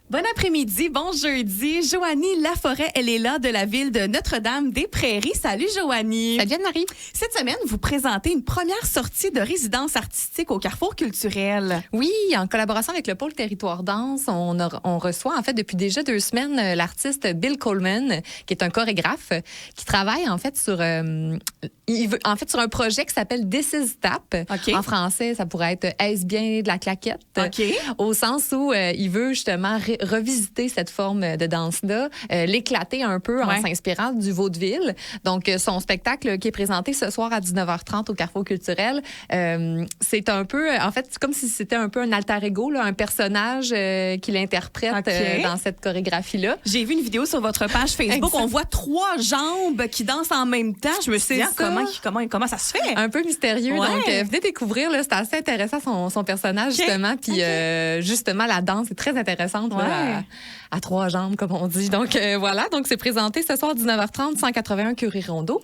Bon après-midi, bon jeudi. Joanie Laforêt, elle est là de la ville de Notre-Dame-des-Prairies. Salut Joanie. Salut Anne-Marie. Cette semaine, vous présentez une première sortie de résidence artistique au Carrefour culturel. Oui, en collaboration avec le Pôle Territoire Danse, on reçoit en fait depuis déjà 2 semaines l'artiste Bill Coleman, qui est un chorégraphe, qui travaille en fait sur sur un projet qui s'appelle This is Tap. Okay. En français, ça pourrait être Est-ce bien de la claquette? Okay. Au sens où il veut justement revisiter cette forme de danse-là, l'éclater un peu en s'inspirant du vaudeville. Donc, son spectacle qui est présenté ce soir à 19h30 au Carrefour culturel, c'est un peu, en fait, c'est comme si c'était un peu un alter ego, là, un personnage qu'il interprète dans cette chorégraphie-là. J'ai vu une vidéo sur votre page Facebook. On voit 3 jambes qui dansent en même temps. Je me suis dit, comment ça se fait? Un peu mystérieux. Donc, venez découvrir. C'est assez intéressant son personnage, justement. Puis, justement, la danse est très intéressante. À 3 jambes, comme on dit. Donc, voilà. Donc, c'est présenté ce soir, 19h30, 181 Curie-Rondeau.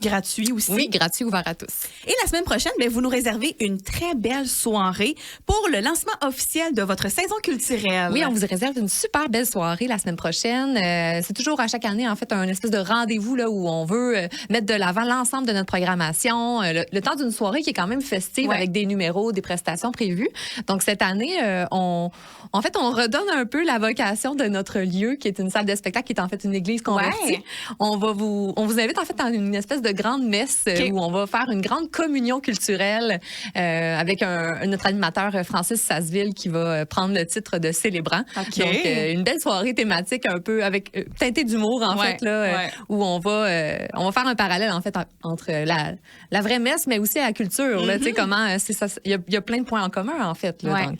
Gratuit aussi. Oui, gratuit, ouvert à tous. Et la semaine prochaine, vous nous réservez une très belle soirée pour le lancement officiel de votre saison culturelle. Oui, on vous réserve une super belle soirée la semaine prochaine. C'est toujours à chaque année, en fait, un espèce de rendez-vous là, où on veut mettre de l'avant l'ensemble de notre programmation. Le temps d'une soirée qui est quand même festive avec des numéros, des prestations prévues. Donc, cette année, on redonne un peu la vocation de notre lieu, qui est une salle de spectacle, qui est en fait une église convertie. On vous invite, en fait, dans une espèce de grande messe où on va faire une grande communion culturelle avec notre animateur Francis Sasseville qui va prendre le titre de célébrant. Donc, une belle soirée thématique un peu avec teintée d'humour, en fait, là, où on va faire un parallèle, en fait, entre la vraie messe, mais aussi la culture. Là, tu sais, comment c'est ça. Il y a plein de points en commun, en fait. Là,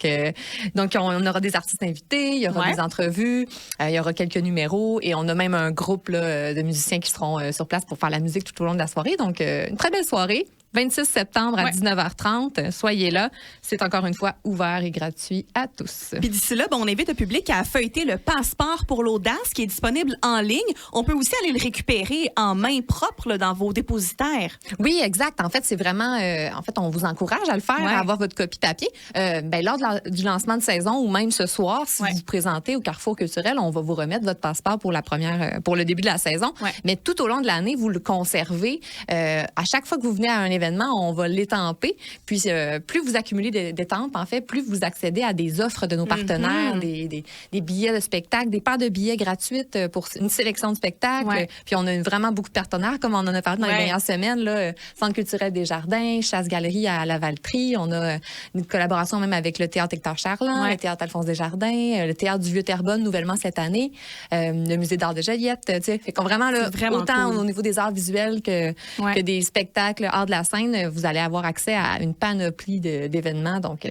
donc, on aura des artistes invités, il y aura des entrevues, il y aura quelques numéros et on a même un groupe là, de musiciens qui seront sur place pour faire la musique tout au long de la soirée. Donc, une très belle soirée. 26 septembre à 19h30. Soyez là. C'est encore une fois ouvert et gratuit à tous. Puis d'ici là, on invite le public à feuilleter le passeport pour l'audace qui est disponible en ligne. On peut aussi aller le récupérer en main propre là, dans vos dépositaires. Oui, exact. En fait, c'est vraiment... en fait, on vous encourage à le faire, à avoir votre copie papier. Lors du lancement de saison ou même ce soir, si vous vous présentez au Carrefour culturel, on va vous remettre votre passeport pour le début de la saison. Mais tout au long de l'année, vous le conservez. À chaque fois que vous venez à un événement, on va l'étamper. Puis, plus vous accumulez d'étampes, en fait, plus vous accédez à des offres de nos partenaires, des billets de spectacle, des paires de billets gratuites pour une sélection de spectacles. Puis, on a vraiment beaucoup de partenaires, comme on en a parlé dans les dernières semaines. Là, Centre culturel des Jardins, Chasse-Galerie à Lavaltrie. On a une collaboration même avec le Théâtre Hector Charland, le Théâtre Alphonse Desjardins, le Théâtre du Vieux-Terrebonne, nouvellement cette année, le Musée d'art de Joliette. Fait qu'on vraiment, là, autant au niveau des arts visuels que des spectacles, art de la scène, vous allez avoir accès à une panoplie d'événements. Donc,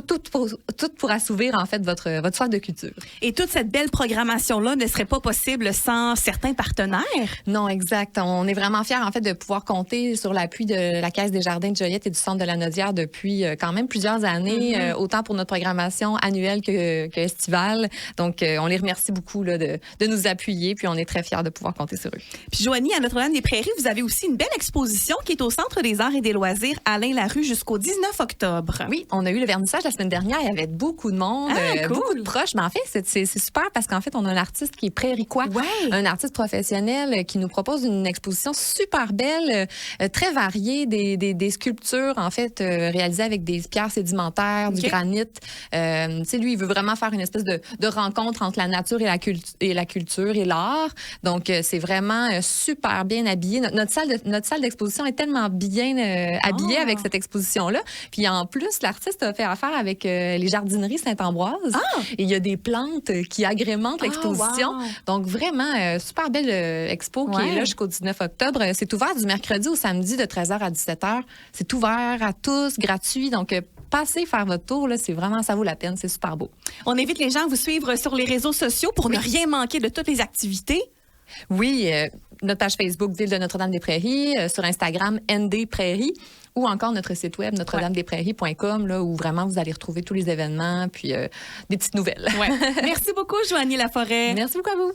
tout pour assouvir, en fait, votre soif de culture. Et toute cette belle programmation-là ne serait pas possible sans certains partenaires? Non, exact. On est vraiment fiers, en fait, de pouvoir compter sur l'appui de la Caisse des Jardins de Joliette et du Centre de la Naudière depuis quand même plusieurs années, autant pour notre programmation annuelle que estivale. Donc, on les remercie beaucoup là, de nous appuyer, puis on est très fiers de pouvoir compter sur eux. Puis, Joanie, à Notre-Dame-des-Prairies, vous avez aussi une belle exposition qui est au Centre des arts et des loisirs Alain Larue jusqu'au 19 octobre. Oui, on a eu le vernissage la semaine dernière, il y avait beaucoup de monde, beaucoup de proches. Mais en fait, c'est super parce qu'en fait, on a un artiste qui est prairicois, un artiste professionnel qui nous propose une exposition super belle, très variée, des sculptures, en fait, réalisées avec des pierres sédimentaires, du granit. Tu sais, lui, il veut vraiment faire une espèce de rencontre entre la nature et la culture et l'art. Donc, c'est vraiment super bien habillé. Notre salle d'exposition est tellement bien habillée avec cette exposition-là. Puis, en plus, l'artiste a fait affaire avec les jardineries Saint-Ambroise. Et il y a des plantes qui agrémentent l'exposition. Donc, vraiment, super belle expo qui est là jusqu'au 19 octobre. C'est ouvert du mercredi au samedi de 13h à 17h. C'est ouvert à tous, gratuit. Donc, passez faire votre tour, là, c'est vraiment, ça vaut la peine. C'est super beau. On invite les gens à vous suivre sur les réseaux sociaux pour ne rien manquer de toutes les activités. Oui, notre page Facebook Ville de Notre-Dame-des-Prairies, sur Instagram ND Prairies, ou encore notre site web notre-dame-des-prairies.com, là, où vraiment vous allez retrouver tous les événements puis des petites nouvelles. Merci beaucoup, Joanie Laforêt. Merci beaucoup à vous.